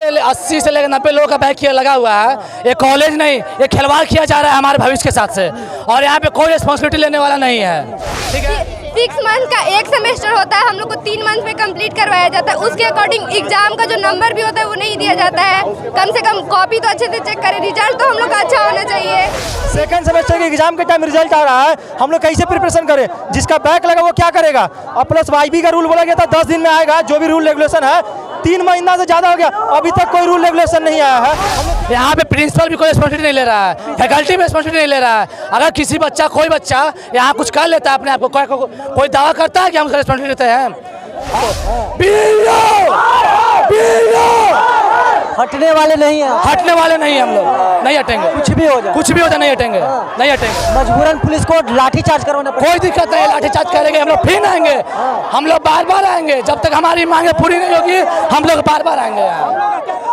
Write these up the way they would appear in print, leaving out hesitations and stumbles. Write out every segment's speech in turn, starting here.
80 से लेकर 90 लोगों का बैच किया लगा हुआ है। ये कॉलेज नहीं, ये खिलवाड़ किया जा रहा है हमारे भविष्य के साथ से, और यहाँ पे कोई रिस्पॉन्सिबिलिटी लेने वाला नहीं है। ठीक है, 6 मंथ का एक सेमेस्टर होता है, हम लोग को 3 मंथ में कंप्लीट करवाया जाता है। उसके अकॉर्डिंग एग्जाम का जो नंबर भी होता है वो नहीं दिया जाता है। कम से कम कॉपी तो अच्छे से चेक करें, रिजल्ट तो हम लोग का अच्छा होना चाहिए। सेकंड सेमेस्टर के एग्जाम के टाइम रिजल्ट आ रहा है, हम लोग कैसे प्रिपरेशन करें? जिसका बैक लगा वो क्या करेगा? और प्लस वाईबी का रूल बोला गया था 10 दिन में आएगा, जो भी रूल रेगुलेशन है 3 महीना से ज़्यादा हो गया, अभी तक कोई रूल रेगुलेशन नहीं आया है। यहाँ पे प्रिंसिपल भी कोई रिस्पॉन्सिबिलिटी नहीं ले रहा है, फैकल्टी भी रिस्पॉन्सिबिलिटी नहीं ले रहा है। अगर किसी बच्चा कोई बच्चा यहाँ कुछ कर लेता है अपने आप को, कोई दावा करता है कि हम उसका रिस्पॉन्सिबिलिटी लेते हैं? हटने वाले नहीं है, हटने वाले नहीं हम लोग, नहीं हटेंगे। कुछ भी हो जाए, कुछ भी हो जाए नहीं हटेंगे, नहीं हटेंगे। मजबूरन पुलिस को लाठीचार्ज करवाना पड़ेगा। कोई दिक्कत नहीं, लाठीचार्ज करेंगे हम लोग, फिर आएंगे, हम लोग बार बार आएंगे। जब तक हमारी मांगे पूरी नहीं होगी हम लोग बार बार आएंगे।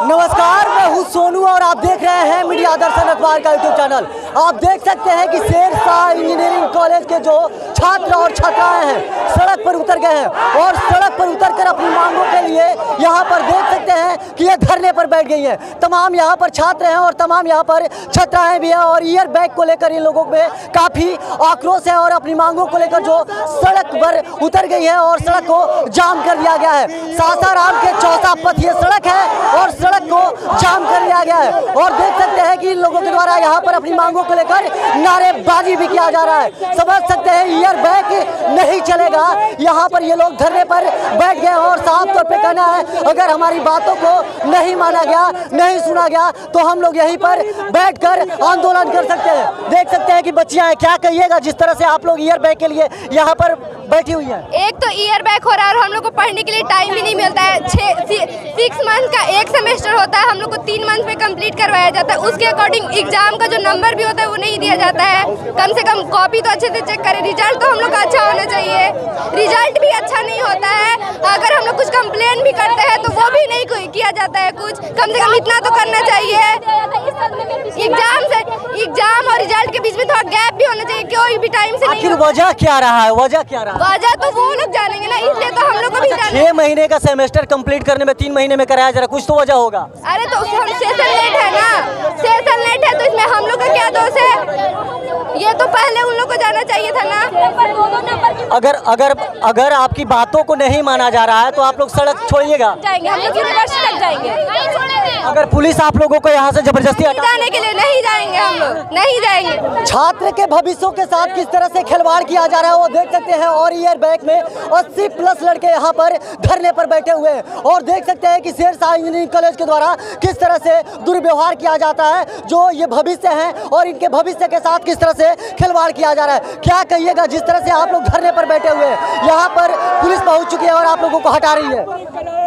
नमस्कार, मैं हूँ सोनू और आप देख रहे हैं मीडिया दर्शन अखबार का यूट्यूब चैनल। आप देख सकते हैं कि शेरशाह इंजीनियरिंग कॉलेज के जो छात्र और छात्राएं हैं सड़क पर उतर गए हैं और सड़क पर उतरकर अपनी मांगों के लिए यहाँ पर देख सकते हैं कि ये धरने पर बैठ गई हैं। तमाम यहाँ पर छात्र हैं और तमाम यहाँ पर छात्राएं भी हैं और ईयर बैग को लेकर इन लोगों में काफ़ी आक्रोश है और अपनी मांगों को लेकर जो सड़क पर उतर गई है और सड़क को जाम कर दिया गया है। सासाराम के चौसा पथ ये सड़क है और सड़क को जाम कर दिया गया है और देख सकते हैं कि इन लोगों के द्वारा यहाँ पर अपनी मांगों को लेकर नारेबाजी भी किया जा रहा है। समझ सकते हैं ईयर बैग नहीं चलेगा, यहाँ पर ये लोग धरने पर बैठ गए और साफ तौर पे कहना है अगर हमारी बातों को नहीं माना गया, नहीं सुना गया तो हम लोग यहीं पर बैठकर आंदोलन कर सकते हैं। देख सकते हैं कि बच्चियां हैं, क्या कहिएगा जिस तरह से आप लोग ईयर बैग के लिए यहाँ पर बैठी हुई हैं? एक तो ईयर बैग हो रहा है और हम लोग को पढ़ने के लिए टाइम भी नहीं मिलता है। 6 मंथ का एक सेमेस्टर होता है, हम लोग को 3 मंथ में कंप्लीट करवाया जाता है। उसके अकॉर्डिंग एग्जाम का जो नंबर भी होता है वो नहीं दिया जाता है। कम से कम कॉपी तो अच्छे से चेक करें, रिजल्ट तो हम लोग का अच्छा होना चाहिए। रिजल्ट भी अच्छा नहीं होता है, अगर हम लोग कुछ कंप्लेन भी करते हैं तो वो भी नहीं किया जाता है कुछ। कम से कम इतना तो करना चाहिए। एग्जाम और रिजल्ट के बीच में थोड़ा गैप भी होना चाहिए, कोई भी टाइम से नहीं। आखिर वजह क्या रहा है? वजह क्या रहा है? वजह तो वो लोग जानेंगे ना, इसलिए तो हम लोग को भी जाना। 6 महीने का सेमेस्टर कंप्लीट करने में 3 महीने में कराया जा रहा, कुछ तो वजह होगा। अरे तो हम सेशन लेट है ना, सेशन लेट है तो इसमें हम लोग का क्या दोष है? ये तो पहले उन लोग को जाना चाहिए था ना। अगर आपकी बातों को नहीं माना जा रहा है तो आप लोग सड़क छोड़िएगा? जाएंगे, हम लोग यूनिवर्सिटी तक जाएंगे। अगर पुलिस आप लोगों को यहाँ से जबरदस्ती जाने के लिए नहीं जाएंगे, हम लोग नहीं जाएंगे। छात्र के भविष्यों के साथ किस तरह से खिलवाड़ किया जा रहा है वो देख सकते हैं और ईयर बैग में 80+ लड़के यहाँ पर धरने पर बैठे हुए हैं और देख सकते हैं कि शेरशाह इंजीनियरिंग कॉलेज के द्वारा किस तरह से दुर्व्यवहार किया जाता है। जो ये भविष्य हैं और इनके भविष्य के साथ किस तरह से खिलवाड़ किया जा रहा है, क्या कहिएगा जिस तरह से आप लोग धरने पर बैठे हुए हैं? यहाँ पर पुलिस पहुँच चुकी है और आप लोगों को हटा रही है।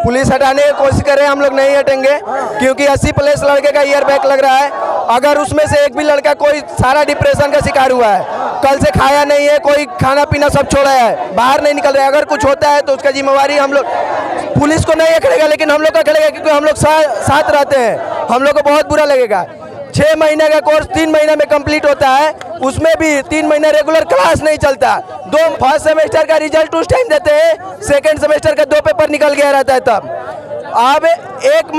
पुलिस हटाने की कोशिश कर रहे हैं, हम लोग नहीं हटेंगे क्योंकि 80+ लड़के का ईयर बैग लग रहा है। अगर उसमें से एक भी लड़का कोई सारा डिप्रेशन का शिकार हुआ है, कल से खाया नहीं है, कोई खाना पीना सब छोड़ा है, बाहर नहीं निकल रहा है, अगर कुछ होता है तो उसका जिम्मेवारी हम लोग, पुलिस को नहीं अखड़ेगा लेकिन हम लोग का खड़ेगा क्योंकि हम लोग साथ रहते हैं। हम लोग को बहुत बुरा लगेगा। 6 महीने का कोर्स 3 महीने में कंप्लीट होता है, उसमें भी 3 महीने रेगुलर क्लास नहीं चलता। फर्स्ट सेमेस्टर का रिजल्ट उस टाइम देते हैं, सेकेंड सेमेस्टर का 2 पेपर निकल गया रहता है तब। अब एक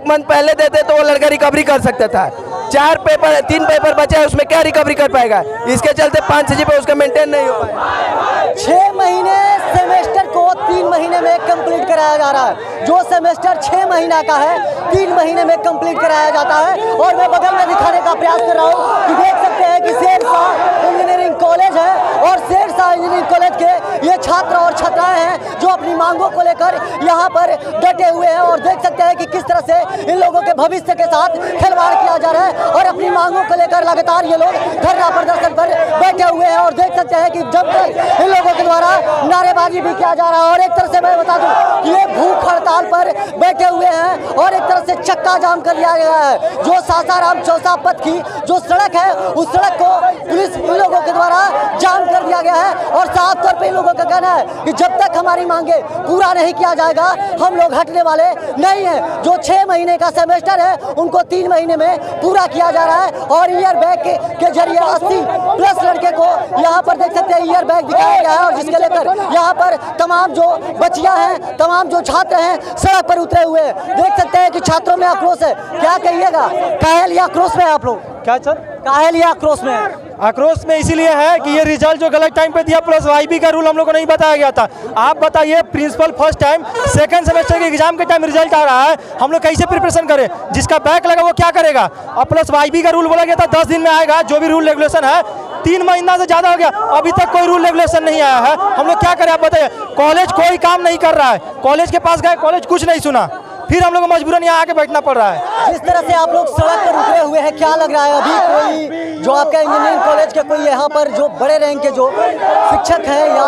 मंथ पहले देते तो वो लड़का रिकवरी कर सकता था। 3 पेपर बचे हैं, उसमें क्या रिकवरी कर पाएगा? इसके चलते 5 CG पे उसका मेंटेन नहीं हो पाएगा। 6 महीने सेमेस्टर को 3 महीने में कंप्लीट कराया जा रहा है। जो सेमेस्टर 6 महीना का है 3 महीने में कंप्लीट कराया जाता है और मैं बगल में दिखाने का प्रयास कर रहा हूँ कि देख सकते हैं कि शेरशाह इंजीनियरिंग कॉलेज है और शेरशाह इंजीनियरिंग कॉलेज के ये छात्र और छात्राएं हैं जो अपनी मांगों को लेकर यहाँ पर डटे हुए हैं और देख सकते हैं कि किस तरह से इन लोगों के भविष्य के साथ खिलवाड़ किया जा रहा है और अपनी मांगों को लेकर लगातार ये लोग धरना प्रदर्शन पर बैठे हुए हैं और देख सकते हैं कि जब तक इन लोगों के द्वारा नारेबाजी भी किया जा रहा है और एक तरह से मैं बता दूं कि ये भूख हड़ताल पर बैठे हुए हैं और एक तरह से चक्का जाम कर दिया गया है। जो सासाराम चौसा पथ की जो सड़क है उस सड़क को पुलिस इन लोगों के द्वारा जाम कर दिया गया है और साफ तौर पे इन लोगों का कहना है कि जब तक हमारी मांगे पूरा नहीं किया जाएगा हम लोग हटने वाले नहीं हैं। जो 6 महीने का सेमेस्टर है उनको 3 महीने में पूरा किया जा रहा है और ईयर बैग के जरिए 80+ लड़के को यहाँ पर देख सकते हैं ईयर बैग दिखाया गया है और जिसके लेकर यहाँ पर तमाम जो बच्चियाँ हैं तमाम जो छात्र हैं सड़क पर उतरे हुए हैं। देख सकते हैं कि छात्रों में आक्रोश है। क्या कहिएगा, काहे लिए आक्रोश में आप लोग? क्या सर? काहे लिए आक्रोश में है? आक्रोश में इसीलिए है कि ये रिजल्ट जो गलत टाइम पे दिया प्लस वाईबी का रूल हम लोग को नहीं बताया गया था। आप बताइए, principal first time second semester के एग्जाम के टाइम रिजल्ट आ रहा है, हम लोग कैसे प्रिपरेशन करें? जिसका बैक लगा वो क्या करेगा? और प्लस वाईबी का रूल बोला गया था 10 दिन में आएगा, जो भी रूल रेगुलेशन है 3 महीना से ज्यादा हो गया, अभी तक कोई रूल रेगुलेशन नहीं आया है। हम लोग क्या करें आप बताइए? कॉलेज कोई काम नहीं कर रहा है, कॉलेज के पास गए कॉलेज कुछ नहीं सुना, फिर हम लोग को मजबूरन यहाँ आके बैठना पड़ रहा है। जिस तरह से आप लोग सड़क पर उतरे हुए हैं, क्या लग रहा है अभी कोई जो आपका इंजीनियरिंग कॉलेज के कोई यहाँ पर जो बड़े रैंक के जो शिक्षक हैं या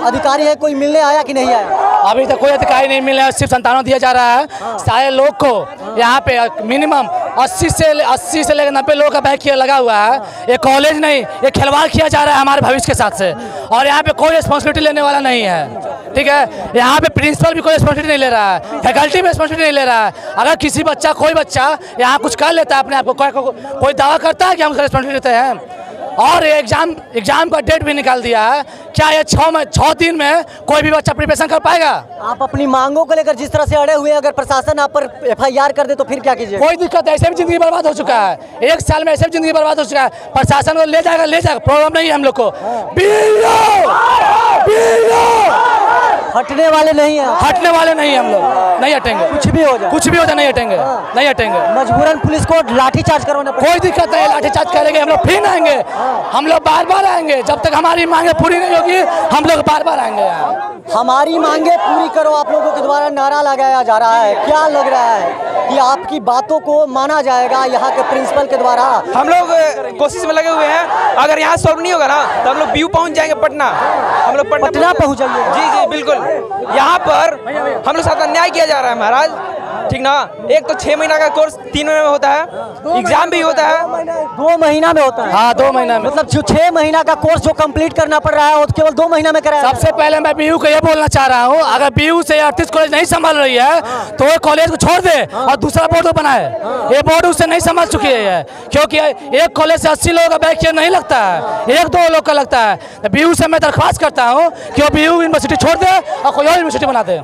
अधिकारी है कोई मिलने आया कि नहीं आया? अभी तक कोई अधिकारी नहीं मिला है, सिर्फ 97 दिया जा रहा है। सारे लोग को यहाँ पे मिनिमम 80 से लेकर 90 लोगों का बैच लगा हुआ है। ये कॉलेज नहीं, ये खिलवाड़ किया जा रहा है हमारे भविष्य के साथ से, और यहाँ पे कोई रिस्पॉन्सिबिलिटी लेने वाला नहीं है। ठीक है, यहाँ पे प्रिंसिपल भी कोई रिस्पॉन्सिबिलिटी नहीं ले रहा है, फैकल्टी भी रिस्पॉन्सिबिलिटी नहीं ले रहा है। अगर किसी बच्चा कोई बच्चा यहाँ कुछ कर लेता है अपने आप को, कोई दावा करता है कि हम उसका रिस्पॉन्सिबिलिटी लेते हैं। और एग्जाम का डेट भी निकाल दिया है। क्या ये 6 दिन में कोई भी बच्चा प्रिपरेशन कर पाएगा? आप अपनी मांगों को लेकर जिस तरह से अड़े हुए, अगर प्रशासन आप पर FIR कर दे तो फिर क्या कीजिए? कोई दिक्कत है, ऐसे भी जिंदगी बर्बाद हो चुका है, 1 साल में ऐसे भी जिंदगी बर्बाद हो चुका है। प्रशासन को ले जाएगा, प्रॉब्लम नहीं है हम लोग को। हटने वाले नहीं है, हटने वाले नहीं है हम लोग, नहीं हटेंगे। कुछ भी हो जाए, कुछ भी हो जाए नहीं हटेंगे, नहीं हटेंगे। मजबूरन पुलिस को लाठीचार्ज करवाना पड़ेगा। कोई दिक्कत नहीं, लाठीचार्ज करेंगे हम लोग, फिर आएंगे, हम लोग बार आएंगे। जब तक हमारी मांगे पूरी नहीं होगी हम लोग बार आएंगे यहाँ। हमारी मांगे पूरी करो आप लोगों के द्वारा नारा लगाया जा रहा है। क्या लग रहा है कि आपकी बातों को माना जाएगा यहाँ के प्रिंसिपल के द्वारा? हम लोग कोशिश में लगे हुए हैं, अगर यहाँ सॉल्व नहीं होगा ना तो हम लोग BU पहुँच जाएंगे पटना। हम लोग पटना पहुँच जाएंगे? जी बिल्कुल। यहाँ पर हम लोग साथ अन्याय किया जा रहा है महाराज, ठीक ना। एक तो 6 महीना का कोर्स 3 महीने में होता है, एग्जाम भी होता है 2 महीना में होता है। हाँ, 2 महीना में। मतलब जो 6 महीना का कोर्स जो कंप्लीट करना पड़ रहा है वो केवल 2 महीना में कराया। सबसे पहले मैं BU को ये बोलना चाह रहा हूँ, अगर BU से 38 कॉलेज नहीं संभाल रही है तो वो कॉलेज को छोड़ दे और दूसरा बोर्ड बनाए। ये बोर्ड उससे नहीं संभाल चुकी है, क्योंकि एक कॉलेज से 80 लोगों का बैच नहीं लगता है, 1-2 लोग का लगता है। BU से मैं दरख्वास्त करता हूँ कि वो BU यूनिवर्सिटी छोड़ दे और कोई और यूनिवर्सिटी बना दे।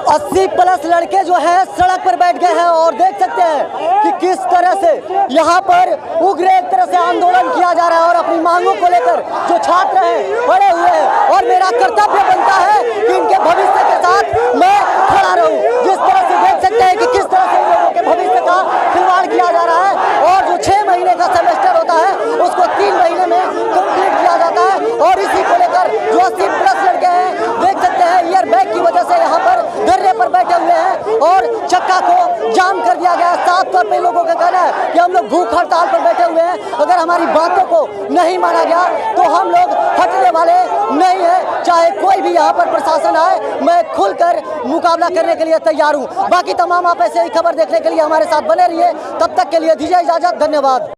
80+ लड़के जो हैं सड़क पर बैठ गए हैं और देख सकते हैं कि किस तरह से यहाँ पर उग्र एक तरह से आंदोलन किया जा रहा है और अपनी मांगों को लेकर जो छात्र हैं अड़े हुए हैं। और मेरा कर्तव्य बनता है कि इनके भविष्य के साथ मैं खड़ा रहूं। जिस तरह से देख सकते हैं कि किस तरह से इन लोगों के भविष्य का खिलवाड़ किया जा रहा है और जो 6 महीने का सेमेस्टर होता है उसको 3 महीने में कंप्लीट किया जाता है। और इसी को लेकर जो 80+ लड़के हैं देख सकते हैं ईयर बैग की वजह से यहाँ पर धरने पर बैठे हुए हैं और चक्का को जाम कर दिया गया। साफ तौर पे लोगों का कहना है कि हम लोग भूख हड़ताल पर बैठे हुए हैं, अगर हमारी बातों को नहीं माना गया तो हम लोग हटने वाले नहीं है। चाहे कोई भी यहाँ पर प्रशासन आए, मैं खुलकर मुकाबला करने के लिए तैयार हूँ। बाकी तमाम आप ऐसे ही खबर देखने के लिए हमारे साथ बने रहिए। तब तक के लिए दीजिए इजाजत, धन्यवाद।